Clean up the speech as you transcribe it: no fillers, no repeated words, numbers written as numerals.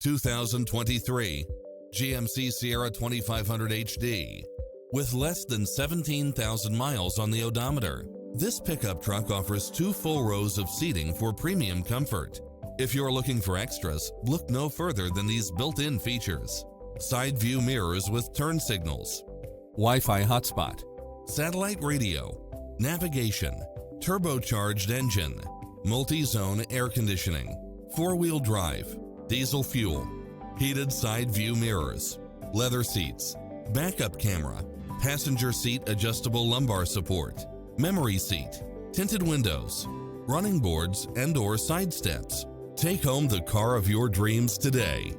2023 GMC Sierra 2500HD. With less than 17,000 miles on the odometer, this pickup truck offers 2 full rows of seating for premium comfort. If you're looking for extras, look no further than these built-in features: side view mirrors with turn signals, Wi-Fi hotspot, satellite radio, navigation, turbocharged engine, multi-zone air conditioning, 4-wheel drive, diesel fuel, heated side view mirrors, leather seats, backup camera, passenger seat adjustable lumbar support, memory seat, tinted windows, running boards and/or side steps. Take home the car of your dreams today.